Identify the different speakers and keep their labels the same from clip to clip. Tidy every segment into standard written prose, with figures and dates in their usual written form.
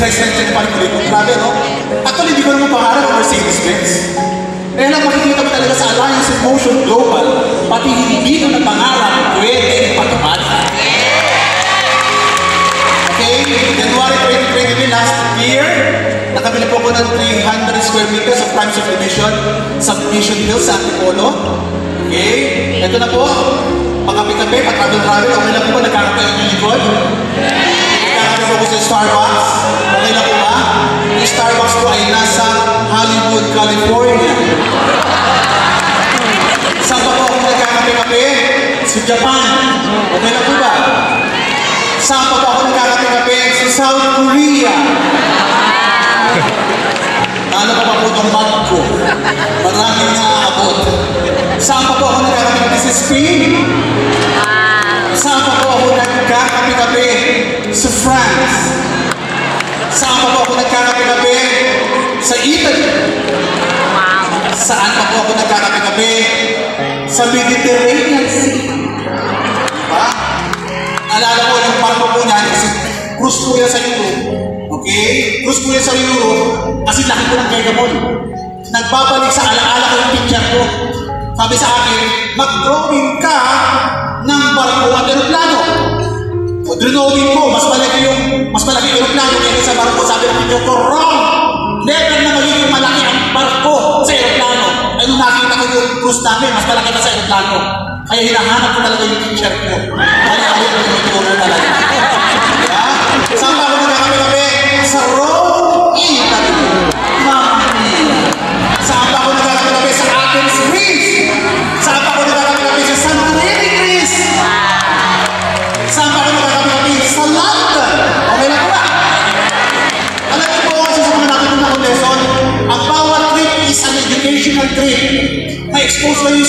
Speaker 1: president siya pa rin ko. Grabe, no? Actually, hindi ko naman pangarap ng Mercedes-Benz. Kaya lang makikita mo talaga sa Alliance in Motion Global, pati hindi mo na pangarap, pwede patupad. Okay, January 2023 last year, nakabili po ko ng 300 square meters of prime subdivision sa Mission Hills sa Antipolo. Okay, ito na po. Pagkapi-kapi, pag-travel-travel, okay lang po ba? Nagkakape ang yung likod? Nagkakape po ko sa Starbucks. Okay lang po ba? Yung Starbucks po ay nasa Hollywood, California. Saan pa po ako nagkakape-kape? Sa Japan. Okay lang po ba? Saan pa po ako nagkakape-kape? Sa South Korea. Ano pa po itong bag ko? Maraming naaabot. Saan pa po ako nagkakape-kape? Sa Spain? Saan pa po ako nagkakape-kape? Sa France? Saan pa po ako nagkakape-kape? Sa Italy? Saan pa po ako nagkakape-kape? Sa Mediterranean Sea? Diba? Naalala ko yung parko po niyan, kasi cruise po yan sa Europe. Okay? Cruise po yan sa Europe, kasi laki po ng Megamall. Nagbabalik sa alaala ko yung picture ko. Sabi sa akin, mag-drawing ka ng barko at aeroplano. O drawing ko, mas malaki yung aeroplano kaysa sa barko. Sabi ng picture ko, wrong! Never na magiging malaki ang barko sa aeroplano. Ay nung nakita ko yung cruise namin, mas malaki pa sa aeroplano. Kaya hinahanap ko talaga yung picture ko. Kaya ako yung picture talaga. Diba? Saan pa ako nagkakape-kape? Sa Rome, Italy. Saan pa ako nagkakape-kape? Sa Athens, Greece. Saan pa ako nagkakape-kape? Sa Santorini, Greece. Saan pa ako nagkakape-kape? Sa London. Okay na ko ba? Alam niyo po kasi sa mga natutunan akong lesson, ang bawat trip is an educational trip. Ma-expose kayo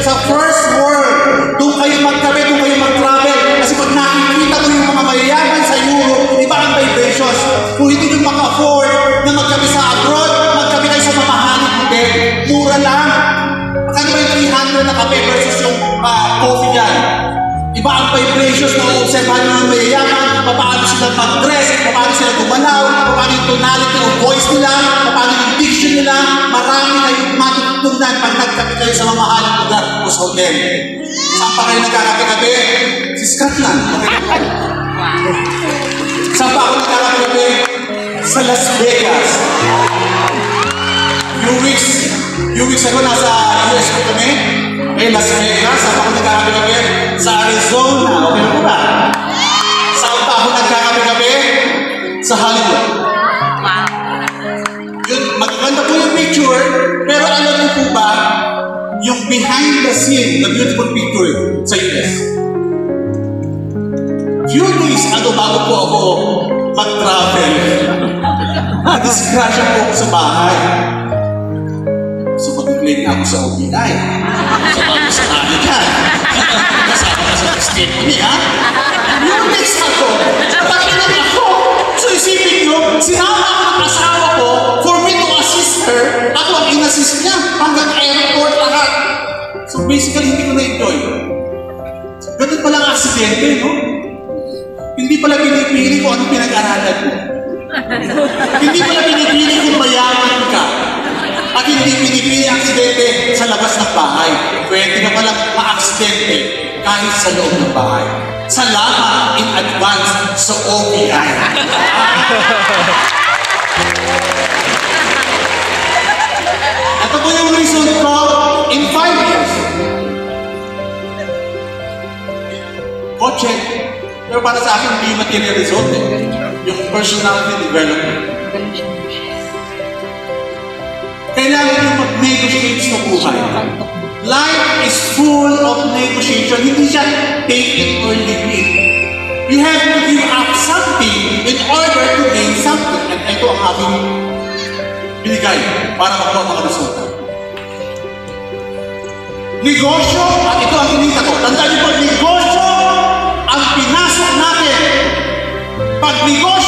Speaker 1: sa first world. Doon kayo magkape, doon kayo mag-travel. Kasi pag nakikita mo yung mga mayayaman sa Europe, iba ang vibrations. Kung hindi nyo maka-afford na magkape sa abroad, magkape kayo sa mamahaling hotel. Mura lang. Ano ba yung 300 na kape versus yung coffee dyan? Iba ang vibrations na uobserbahan ng mayayaman, paano sila mag-dress, paano sila gumalaw, paano yung tonality ng voice nila, paano yung diction nila, marami na yung matutunan pag nagkape kayo sa mamahaling lugar o sa hotel. Saan pa kayo nagkakape-kape? Sa Scotland. Okay. Saan pa ako nagkakape-kape? Sa Las Vegas. Few weeks ago, nasa US po kami. Okay, Las Vegas. Saan pa ako nagkakape-kape? Sa Arizona. Okay po ba? Saan pa ako nagkakape-kape? Sa Hollywood. Yun, maganda po yung picture, pero alam niyo po ba, yung behind the scene, the beautiful picture sa US. Few days bago po ako mag-travel, na-disgrasya po ako sa bahay. So mag-claim na ako sa OBI. So bago sa kanikan. Kasama ka sa state ni, ha? Few days ako, napakinig ako. So isipin nyo, sinama ako ng asawa ko for me to assist her. Ako ang in-assist niya hanggang airport lahat. So basically, hindi ko na-enjoy. Ganun pala ang aksidente, no? Hindi pala pinipili ko anong pinag-aralan mo. Hindi pala pinipili kung mayaman ka. At hindi pinipili ang aksidente sa labas ng bahay. Pwede ka palang ma-aksidente kahit sa loob ng bahay. Salamat in advance sa OBI. Ito po yung reason ko in 5 years. Kotse. Pero para sa akin, hindi material result eh. Yung personality development. Kailangan yung mag-negotiate sa buhay. Life is full of negotiation. Hindi siya take it or leave it. You have to give up something in order to gain something. At ito ang aking binigay para makuha mga resulta. Negosyo, at ito ang kinita ko. Tandaan niyo pag negosyo ang pinasok natin. Pag negosyo